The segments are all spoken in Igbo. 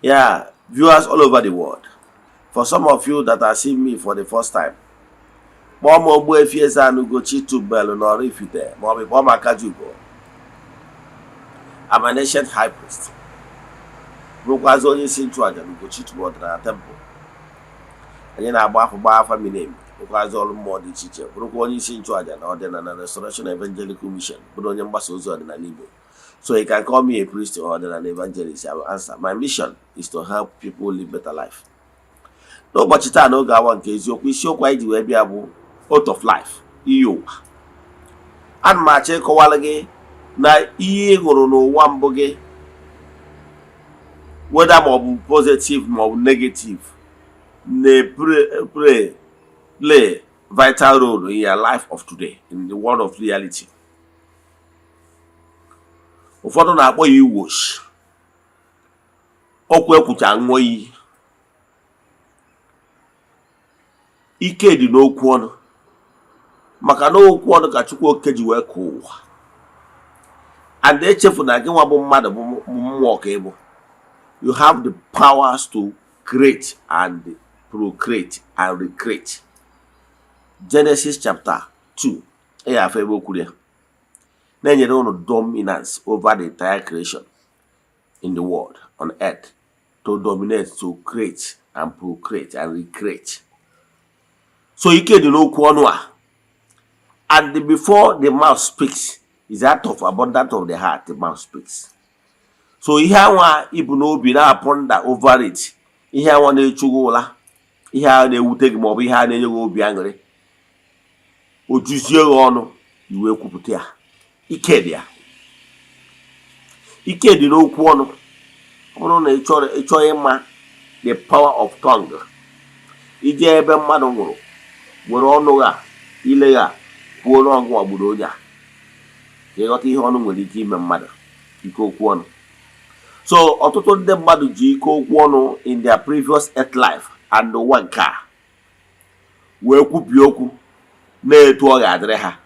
Yeah, viewers all over the world. For some of you that are seeing me for the first time, Ogbuefi Ezeana ugochitubelu na Oraifite, I'm an ancient high priest. Bụrụkwazi onye isi nchụaja na ugochitubelu ọdịnala temple. Anyị na-agba afa mi name. Bụrụkwazi ọrụ mmụọ dị iche iche. Bụrụkwa onye isi nchụaja na ọdịnala Restoration Evangelical Mission. Bụrụ onye mgbasa ozi ọdịnala Igbo. So you can call me a priest or an evangelist. I will answer. My mission is to help people live better life. N'ụbọchị taa n'oge awa nke eziokwu isiokwu anyị ji wee bịa bụ out of life, Iyi-Uwa. Ana m achọ ịkọwara gị na ihe ị hụrụ n'ụwa mbụ gị, whether ma ọ bụ positive ma ọ bụ negative, play vital role in your life of today, in the world of reality. Ụfọdụ na-akpọ ya iwosh. Okwu ekwucha ṅụọ iyi. Ike dị n'okwu ọnụ. Maka na okwu ọnụ ka Chukwu Okike ji wee kee ụwa. And echefu na gị nwa bụ mmadụ bụ mmụọ ka ị bụ. You have the powers to create and procreate and recreate. Genesis chapter 2. Eya afọ ebe okwu ya. Na-enyere unu dominance over the entire creation in the world, on earth, to dominate, to create and procreate and recreate. So ike dị n'okwu ọnụ a. And before the mouth speaks, is out of abundance of the heart the mouth speaks. So ihe anwa ibu n'obi na-ponder over it, ihe anwa na-echughị ụla, ihe a na-ewute gị maọbụ ihe a na-enye gị obi aṅụrị, o juzie gị ọnụ, iwe kwupụta ya. Ike dị ya. Ike dị n'okwu ọnụ. Ọ bụrụ na ị chọọ ịma the power of tongue, ije ebe mmadụ nwụrụ, were ọnụ ha, ile ha, kwuo n'ọgụ ọgbụrụ onye a, ịghọta ihe ọnụ nwere ike ime mmadụ, ike okwu ọnụ. So ọtụtụ ndị mmadụ ji ike okwu ọnụ in their previous earth life and ụwa nke a wee kwubi okwu na-etu ọ ga-adịrị ha,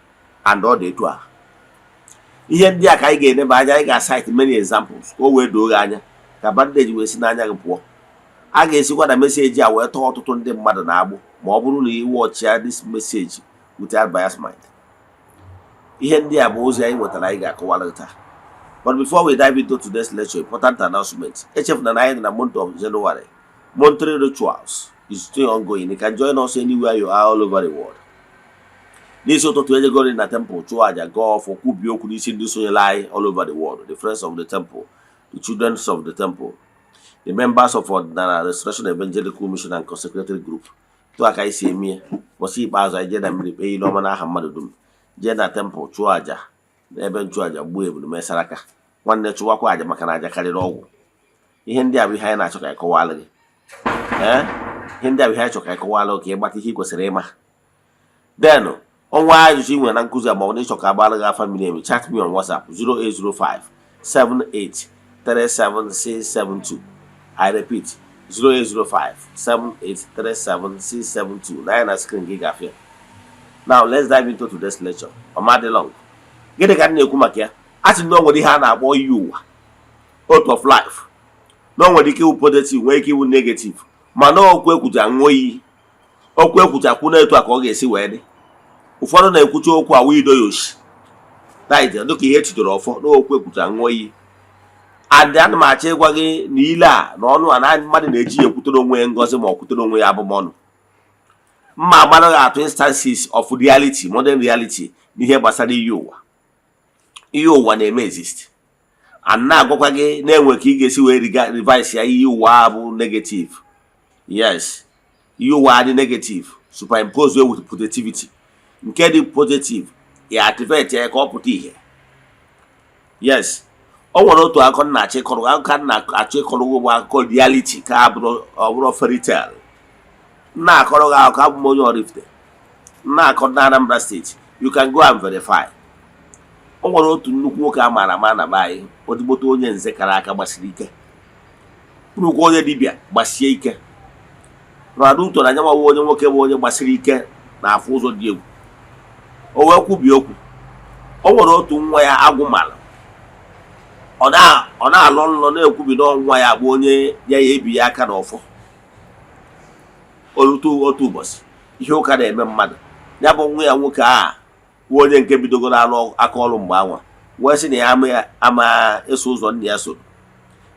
and ọ dị etu a. Ihe ndị a ka anyị ga-eneba anya, anyị ga-cite many examples ka o wee doo gị anya, ka bandage wee si n'anya gị pụọ. A ga-esikwa na meseji a wee tọọ ọtụtụ ndị mmadụ na-agbụ ma ọ bụrụ na ị watchia this message without bias mind. Ihe ndị a bụ ozi anyị nwetara anyị ga-akọwara taa. But before we dive into today's lecture, important announcement. Echefuna na anyị dị na month of January. Monthly rituals is still ongoing. You can join us anywhere you are all over the world. N'isi ụtụtụ ejegori na temple chụọ aja gọọ ọfọ kwubi okwu n'isi ndị sonyere anyị all over the world. The friends of the temple, the children of the temple, the members of the Restoration Evangelical Mission and Consecrated Group. Tụ aka isi eme ụbọchị ikpeazụ anyị jee na mmiri kpee ile ọma n'aha mmadụ dum. Jee na temple chụọ aja n'ebe nchụ aja gbuo ebulu mesara aka. Nwanne chụwakwa aja maka na aja karịrị ọgwụ. Ihe ndị a bụ ihe anyị na-achọ ka anyị kọwalụ gị. Ihe ndị a bụ ihe anyị chọrọ ka anyị kọwalụ ka ị gbata ihe ị kwesịrị ịma. Then ọnwa ajụjụ ị nwere na nkụzi ma ọ bụ na ịchọ ka agbara gị afa mmiri emi, chat me on WhatsApp 0805 78 37672. I repeat 0805 78 37672. Na ya na screen gị gafee. Now let's dive into today's lecture. Ọmadị long. Gịnị ka m na-ekwu maka ya? A sị na o nwere ihe a na-akpọ Iyi-Uwa, out of life. Na o nwere ike iwu positive, nwee ike iwu negative, mana okwu ekwucha ṅụọ iyi. Okwu ekwucha kwụ na etu a ka ọ ga-esi wee dị. Ụfọdụ na-ekwucha okwu a wido yoshi. Dịka ihe chidoro ọfọ na okwu ekwucha ṅụọ iyi. Adị ana m achọ ịgwa gị na ile a na ọnụ a na mmadụ na-eji ya ekwutere onwe ya ngọzi ma ọ kwutere onwe ya abụmọnụ. Mma agbara gị atụ instances of reality, modern reality, n'ihe gbasara Iyi-Uwa. Iyi-Uwa na-eme exist. And na-agwakwa gị na-enwe ka ị ga-esi wee revise ya Iyi-Uwa bụ negative. Yes, Iyi-Uwa dị negative, superimpose with positivity. Nke dị positive, ya activate ya ka ọ pụta ihe. Yes, o nwere otu akụkọ na-achọ ịkọrọ, akụkọ na-achọ ịkọrọ ụgbọ akụkọ reality ka ọ bụrụ fairy tale. Na-akọrọ gị akụkọ abụ m onye Oraifite. Na-akọ na Anambra State. You can go and verify. O nwere otu nnukwu nwoke a maara ama na be anyị, odigboto onye nze kara aka gbasiri ike. Nnukwu onye dibịa gbasie ike. Rọdụ ụtọ na nyanwa onye nwoke bụ onye gbasiri ike na afọ ụzọ dị egwu. O wee kwubi okwu. O nwere otu nwa ya agwụ mara. ọ na-alọ nlọ na-ekwubi n'ọnwa ya bụ onye ya ebi ya aka n'ọfọ otu ụbọchị ihe ụka na-eme mmadụ ya bụ nwa ya nwoke a bụ onye nke bidogoro alụ aka ọrụ mgbe anwa wee sị na ya ama eso ụzọ nna ya soro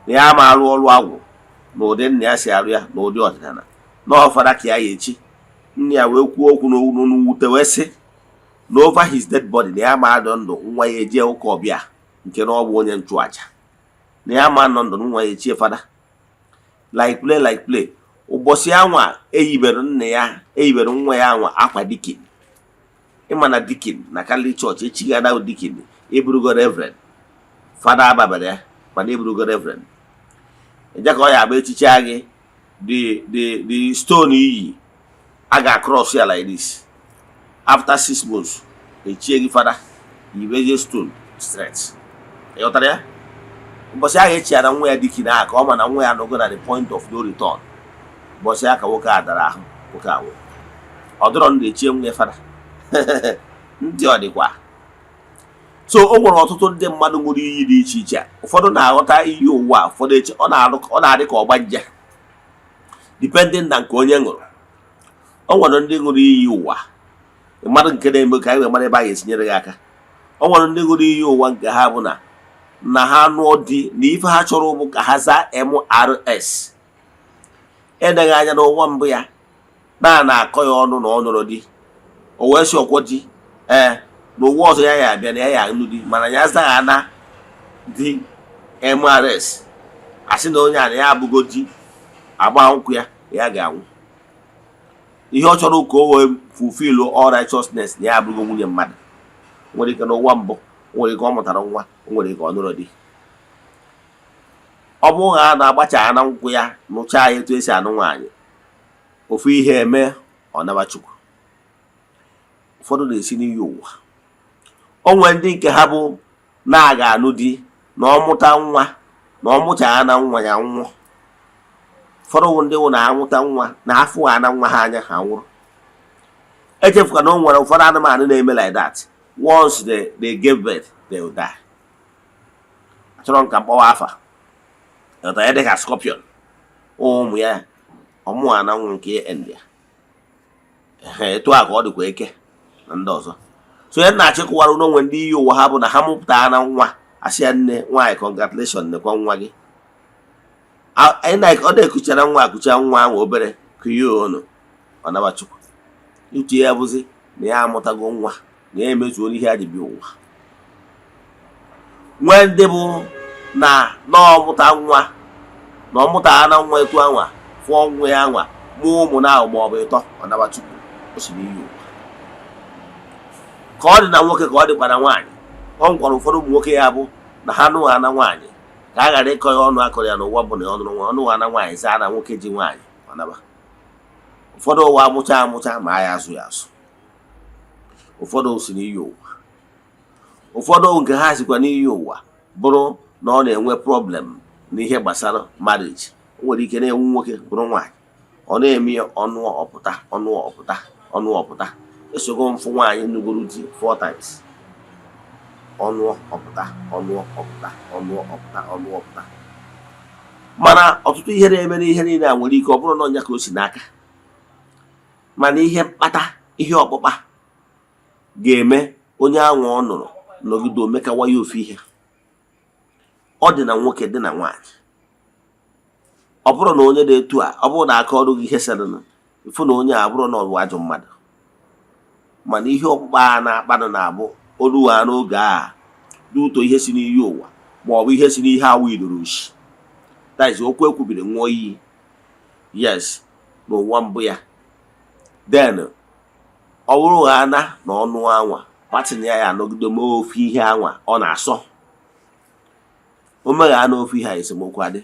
na ya ama arụ ọrụ agwụ na ụdị nna ya si arụ ya na ụdị ọdịnala na ọfara ka ya echi. Nna ya wee kwuo okwu n'wute wee sị na over his dead body na ya ma adọ ndụ nwa ya ejie ụka ọbịa nke na ọ bụ onye nchụaja na ya ma nọ ndụ nwa ya echie fada like play ụbọchị anwa eyibere nwa ya anwa akwa dikin. Ịma na dikin na Catholic Church echighara dikin eburugo reverend fada ababara ya mana eburugo reverend eje ka ọ ya agba echiche gị the stone iyi a ga-cross ya like this after 6 months echie gị fada ibeje stone straight. Ịghọtara ya? Ụbọchị ahụ echiara nwa ya dikin ahụ ka ọ ma na nwa ya nọgo na the point of no return. Ụbọchị aka nwoke a dara ahụ nwoke ahụ ọ dọrọ ndụ echie nwa ya fada ndị ọ dịkwa. So o nwere ọtụtụ ndị mmadụ ṅụrụ iyi dị iche iche. Ụfọdụ na-aghọta iyi ụwa, ụfọdụ eche ọ na-adị ka ọgbanje depending na nke onye ṅụrụ. O nwere ndị ṅụrụ iyi ụwa mmadụ nke na-eme ka anyị wee mara ebe a ga-etinyere gị aka. O nwere ndị ṅụrụ iyi ụwa nke ha bụ na ha nụọ di na ife ha chọrọ bụ ka ha zaa MRS. Edeghị anya n'ụwa mbụ ya na-akọ ya ọnụ na ọ nụrụ di o wee si ọkwọ di n'ụwa ọzọ ya abịa na ya anụ di mana ya zaghị ana di MRS asị na onye a na ya abụgo di agba nkwụ ya ga-anwụ. Ihe ọ chọrọ ka o wee fulfill all righteousness na ya abụgo nwunye mmadụ. Nwere ike n'ụwa mbụ, nwere ike ọ mụtara nwa, nwere ike ọ nụrụ di. Ọ bụrụ na a na-agbacha na nkwụ ya nụchaa ya etu esi anụ nwaanyị ofu ihe eme ọ naba Chukwu. Ụfọdụ na-esi n'iyi ụwa. O nwere ndị nke ha bụ na-aga anụ di na ọ mụta nwa na ọ mụcha na nwa ya nwụọ. Ụfọdụ bụ ndị na amụta nwa na afọ ha na nwa ha anya ha nwụrụ. Echefuka na o nwere ụfọdụ anụmanụ na-eme like that. Once they give birth, they will die. Achọrọ nka mkpọwa afa ya dị ka scorpion ụmụ ya ọmụa na nwa nke India. Etu a ka ọ dịkwa eke na ndị ọzọ. So ya na-achịkọwara n'onwe ndị iyi ụwa ha bụ na ha mụpụta na nwa asị ya nne nwaanyị congratulation nekwa nwa gị. Ọ na-ekuchara nwa akụcha nwa ahụ obere kuye onu ọ naba Chukwu. Uche ya bụzi na ya amụtago nwa na ya emezuola ihe a ji bịa ụwa. Nwee ndị bụ na ọmụta nwa na ọmụta na nwa etu anwa fụọ nwa ya anwa mụọ ụmụ na ahụ ma ọ bụ ịtọ ọ naba Chukwu. O si n'iyi ụwa ka ọ dị na nwoke ka ọ dịkwa na nwaanyị. Ọ nkwara ụfọdụ ụmụ nwoke ya bụ na ha nụwa na nwaanyị ka a ghara ịkọ ya ọnụ akọrọ ya n'ụwa bụ na ọ nụrụ nwa ọnụwa na nwaanyị zaa na nwoke ji nwaanyị ọ naba. Ụfọdụ ụwa amụcha ma a ya azụ ya azụ. Ụfọdụ si n'iyi ụwa. Ụfọdụ nke ha sikwa n'iyi ụwa bụrụ na ọ na-enwe problem n'ihe gbasara marriage. O nwere ike na-enwe nwoke bụrụ nwaanyị ọ na-eme ọnụ ọpụta esogo mfụ nwaanyị nugoro di 4 times. Ọnụ ọpụta. Mana ọtụtụ ihe na-eme n'ihe niile a nwere ike ọ bụrụ na ọnya ka o si n'aka mana ihe mkpata ihe ọkpụkpa ga-eme onye anwa ọ nụrụ nọgide omekawa ya ofu ihe. Ọ dị na nwoke dị na nwaanyị. Ọ bụrụ na onye dị etu a ọ bụrụ na aka ọrụ gị ihe serena ifu na onye a bụrụ na ọ bụ ajọ mmadụ. Mana ihe ọkpụkpa a na-akpanụ na-abụ oluwa n'oge a n'uto ihe si n'iyi ụwa ma ọ bụ ihe si n'ihe awụ idoro oshi. That is okwu ekwubiri nwụọ iyi yes n'ụwa mbụ ya. Then ọ bụrụ ana na ọnụ anwa patin ya anọgide mee ofu ihe anwa ọ na-asọ. O megha na ofu ihe a esemokwu adị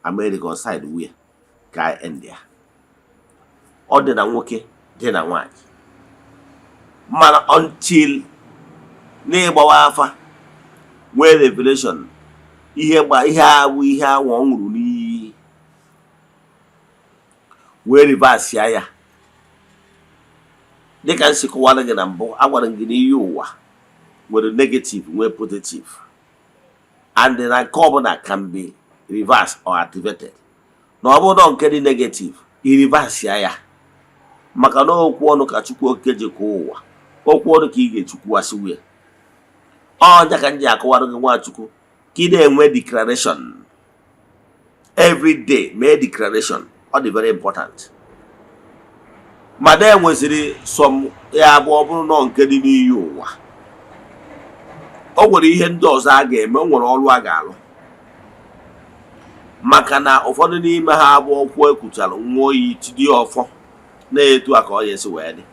American side wia ka India. Ọ dị na nwoke dị na nwaanyị. Mana until n'ịgbawa afa nwee revelation ihe awụ ihe anwa ọ ṅụrụ n'iyi wee reverse ya dịka nsi kọwara gị na mbụ agwara gị n'iyi ụwa nwere negative nwee positive and the nke can be reversed or activated. Na ọ bụrụ nke dị negative, i-reverse ya maka na okwu ọnụ ka Chukwu Okike ji kụọ ụwa, okwu ọnụ ka ị ga-echukwuwasị ya. Ọnya ka m ji akọwara gị Nwachukwu ka ị na-enwe declaration every day. Mee declaration, ọ dị very important. Ma na enweziri some ya bụ ọ bụrụ na nke dị n'iyi ụwa, o nwere ihe ndị ọzọ a ga-eme, o nwere ọrụ a ga-alụ, maka na ụfọdụ n'ime ha bụ okwu ekwuchara nwa oyi tidie ọfọ na-etu a ka ọ ga-esi wee dị.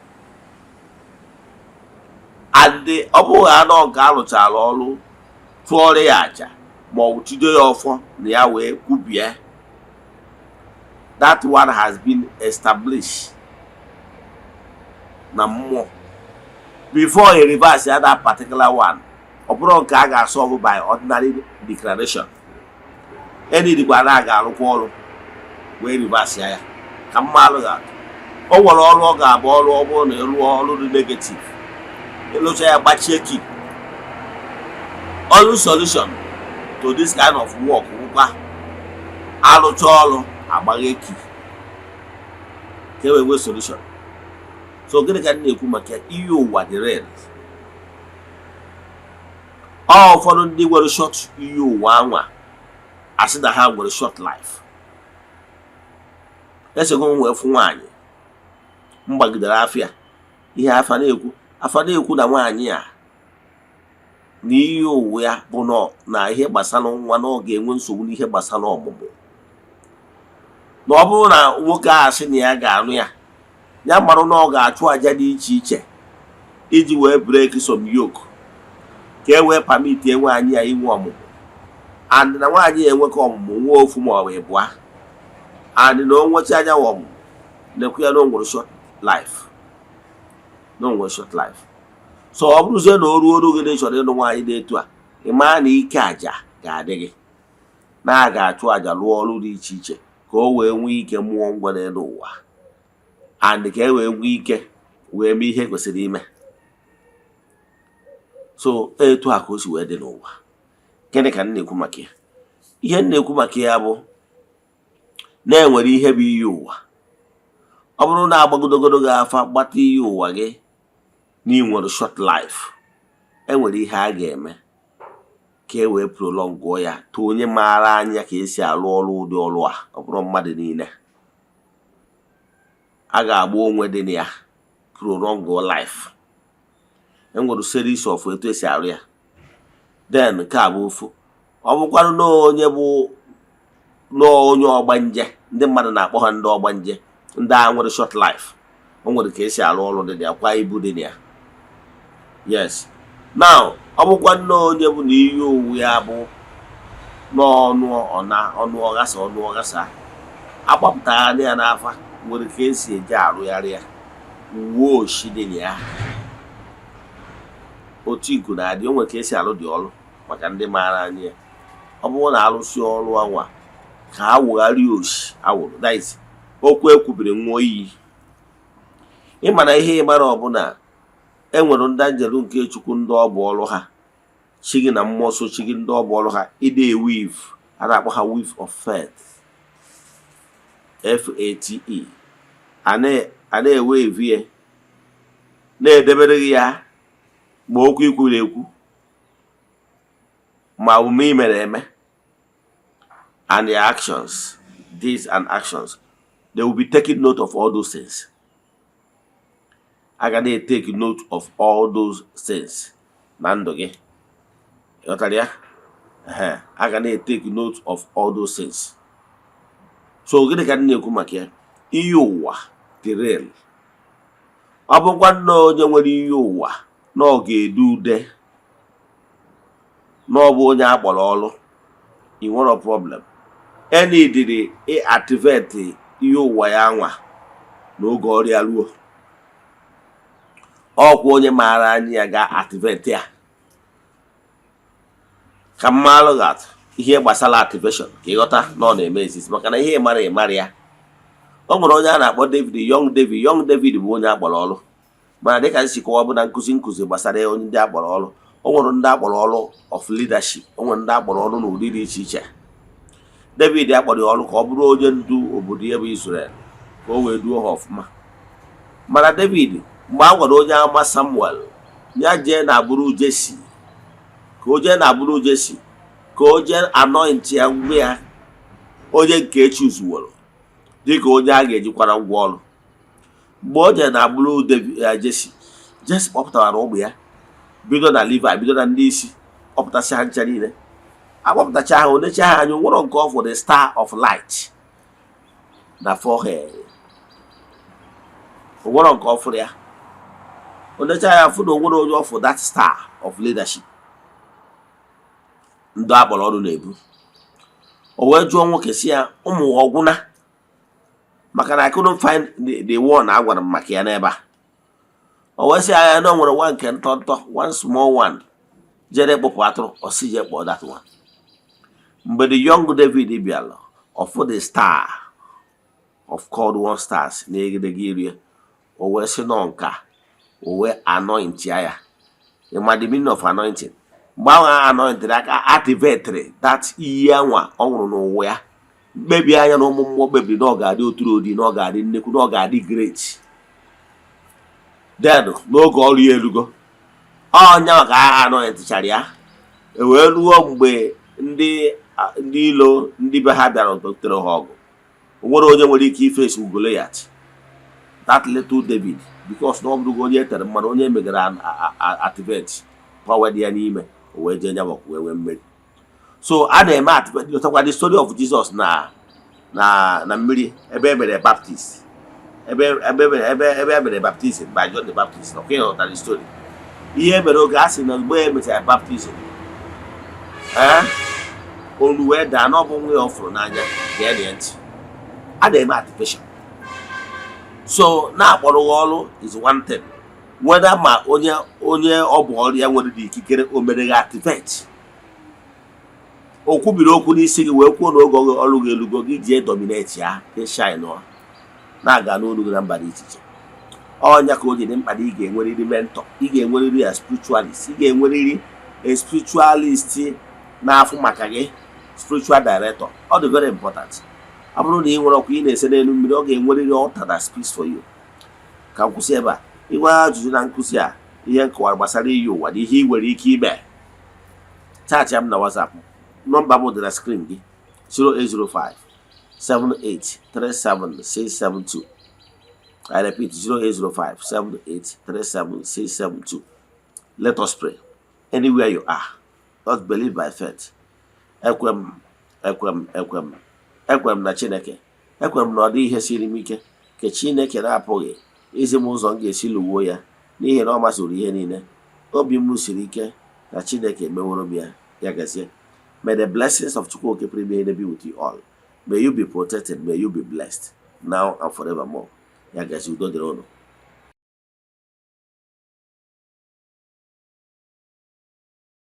Adị ọ bụghị anọ nke alụchara ọrụ tụọrọ ya aja ma ọ bụ tidie ya ọfọ na ya wee kwubie, that one has been established na mmụọ before a reverse that particular one. Ọ bụrụ nke a ga-asolve by ordinary declaration. Any dịkwa na ga-arụkwa ọrụ wee reverse ya ka mmalụ ga-atụ. O nwere ọrụ ọ ga-abụ ọrụ ọ bụrụ na ịrụọ ọrụ dị negative, ịlụcha ya gbachie key. Only solution to this kind of work bụkwa alụcha ọrụ agbaghe key ka e wee solution. So gịnị ka m na-ekwu maka Iyi-Uwa dị real? Ụfọdụ ndị nwere short Iyi-Uwa anwa asị na ha nwere short life. Esego m wee fụ nwaanyị mgbagidere afịa ihe afa na-ekwu na nwaanyị a na Iyi-Uwa ya bụ na ihe gbasara nwa na ọ ga-enwe nsogbu n'ihe gbasara ọmụmụ. Na ọ bụrụ na nwoke a sị na ya ga-anụ ya marụ na ọ ga-achụ aja dị iche iche iji wee break some yoke ka e wee permit nwaanyị ya inwe ọmụmụ, and na nwaanyị enwekọ ọmụmụ nwa ofu ma ọ bụ ịbụa, and na o nwecha anya ọmụmụ na-ekwu ya na o nwere short life. So ọ bụrụzie na o ruo oge dị chọrọ ịnụ nwaanyị dị etu a, ị maa na ike aja ga-adị gị na a ga-achụ aja lụọ ọrụ dị iche iche ka o wee nwee ike mụọ ngwa n'elu ụwa, and ka e wee nwee ike wee mee ihe kwesịrị ime. So etu a ka o si wee dị n'ụwa. Gịnị ka m na-ekwu maka ya? Ihe m na-ekwu maka ya bụ na enwere ihe bụ Iyi-Uwa. Ọ bụrụ na agbagodogodo gị afa gbata Iyi-Uwa gị na ị nwere short life, enwere ihe a ga-eme ka e wee prolongụọ ya tụ onye maara anya ka esi alụ ọrụ ụdị ọrụ a. Ọ bụrụ mmadụ niile a ga-agba onwe dị na ya prolongụọ life. Enwere series of etu esi arụ ya. Then nke a bụ ofu. Ọ bụkwanụ na onye bụ onye ọgbanje, ndị mmadụ na-akpọ ha ndị ọgbanje, ndị a nwere short life, o nwere ka esi arụ ọrụ dị na ya, kwa ibu dị na ya. Yes. Now ọ bụkwa na onye bụ na Iyi-Uwa ya bụ n'ọnụ ọghasa agbapụtara ya n'afa, nwere ka esi eji arụgharị ya uwe oshi dị na ya. Otu iku na-adị, o nwere ka esi alụ dị ọrụ maka ndị maara anya. Ọ bụrụ na alụsị ọrụ anwa ka a wugharịa oshi awụrụ, that is okwu ekwubiri nwa iyi. Ịma na ihe ịmara ọbụla enwere ndị anjelu nke Chukwu ndị ọ bụ ọrụ ha, chi gị na mmụọ so chi gị ndị ọ bụ ọrụ ha ide weave, a na-akpọ ha weave of faith, FATE. a na-ewe evie na-edebere gị ya ma okwu ikwuru ekwu ma omume i mere eme, and your actions, deeds and actions, they will be taking note of all those things. I can take note of all those things. Nandoge. I can take note of all those things. So gịnị ka na-ekwu maka ya? Iyi-Uwa dị real. Ọ bụkwa na onye nwere Iyi-Uwa na ọ ga-edu ude na ọ bụ onye akpọrọ ọrụ, ị nwere problem. Any dịrị activate Iyi-Uwa ya nwa n'oge ọrịa ruo, ọkwa onye maara anya ya ga-activate ya. Ka mmalụ gatụ ihe gbasara activation ka ịghọta na ọ na-eme exist, maka na ihe ịmara ya. O nwere onye a na-akpọ David. Young David bụ onye akpọrọ ọrụ, mana dịka nsikọwa bụ na nkụzi gbasara onye ndị akpọrọ ọrụ, o nwere ndị akpọrọ ọrụ of leadership, o nwere ndị akpọrọ ọrụ n'ụdị dị iche iche. David akpọrọ ya ọrụ ka ọ bụrụ onye ndu obodo ya bụ Israel ka o wee duo ha ọfụma. Mana David mgbe a gwara onye ama Samuel ya jee na agbụrụ Jesi ka o jee na agbụrụ Jesi ka o jee anoint ya mgbe ya onye nke echuzuworo dịka onye a ga-ejikwara ngwa ọrụ. Mgbe o jee na agbụrụ Jesi kpọpụtara ụmụ ya bido na Levi, bido na ndị isi, kpọpụtasị ha ncha niile. Akpọpụtacha ha, onecha ha anya nwere nke ọ for the star of light na forehead. Nwere nke ọ fụrụ ya, onecha ya fụ na onwere onye ọ for that star of leadership ndị akpọrọ ọrụ na-ebu. O wee jụọ nwoke si ya, ụmụ ọgwụna, maka na I couldn't find the one a gwara m maka ya n'ebe a. O wee sị ya na o nwere nwa nke ntọntọ, one small one jere kpụpụ atụrụ, ọ sị je kpọọ that one. Mgbe the young David bịara, ọ fụ the star of called one stars na-egedege iri, o wee sị nọ nka, o wee anoint ya. Ịma the meaning of anointing? Mgbe ahụ anointed aka activated that ihe anwa ọ nwụrụ n'ụwa ya, mkpebi anya na ụmụ mmụọ kpebiri na ọ ga-adị oturu odi, na ọ ga-adị nnekwu, na ọ ga-adị great. Then n'oge ọrụ ya elugo, ọnya maka agha anointichara ya. E wee ruo mgbe ndị ilo ndị be ha bịara dotere ha ọgụ, o nwere onye nwere ike ifesi Goliath, that little David, because na ọ bụrụ onye etere mmanụ, onye megara activate power dị ya n'ime, o wee jee nya wee wee mmeri. So a na-eme activate the story of Jesus na mmiri ebe e mere baptist, ebe e mere baptism by John the Baptist. Okay, na the story ihe mere oge a sị na mgbe e mechara baptism olu wee daa na ọ bụ nwa ya ọ fụrụ n'anya ga-ege ntị. A na-eme activation. So na-akpọrọ ọrụ is one thing, whether ma onye ọ bụ ọrụ ya nwere dị ikikere o mere ga activate. O kwubiri okwu n'isi gị wee kwuo na oge ọrụ gị elugo gị ji dominate ya, shine na-aga n'olu gị na mba dị iche iche. Ọnya ka o ji dị mkpa na ị ga-enwerịrị mentor, ị ga-enwerịrị a spiritualist, ị ga-enwerịrị a spiritualist na-afụ maka gị, spiritual director. Ọ dị very important. Ọ bụrụ na ị nwere ọkụ ị na-ese n'elu mmiri, ọ ga-enwerịrị altar that speaks for you. Ka nkwụsị ebe a, ịnwe ajụjụ na nkụzi a, ihe nkọwara gbasara Iyi-Uwa na ihe ị nwere ike ime, chaatị m na WhatsApp. Nọmba m dị na screen gị, 0805-7837-672. I repeat, 0805-7837-672. Let us pray. Anywhere you are, just believe by faith. Ekwem na Chineke. Ekwem na ọ dị ihe siri m ike ka Chineke na-apụghị izi m ụzọ m ga-esi lụwo ya n'ihi na ọ masịrị ihe niile. Obi m siri ike na Chineke meworo m ya. Ya gazie. May the blessings of Chukwu be with you all. May you be protected. May you be blessed now and forevermore. Ya gazie, udo dịrị unu.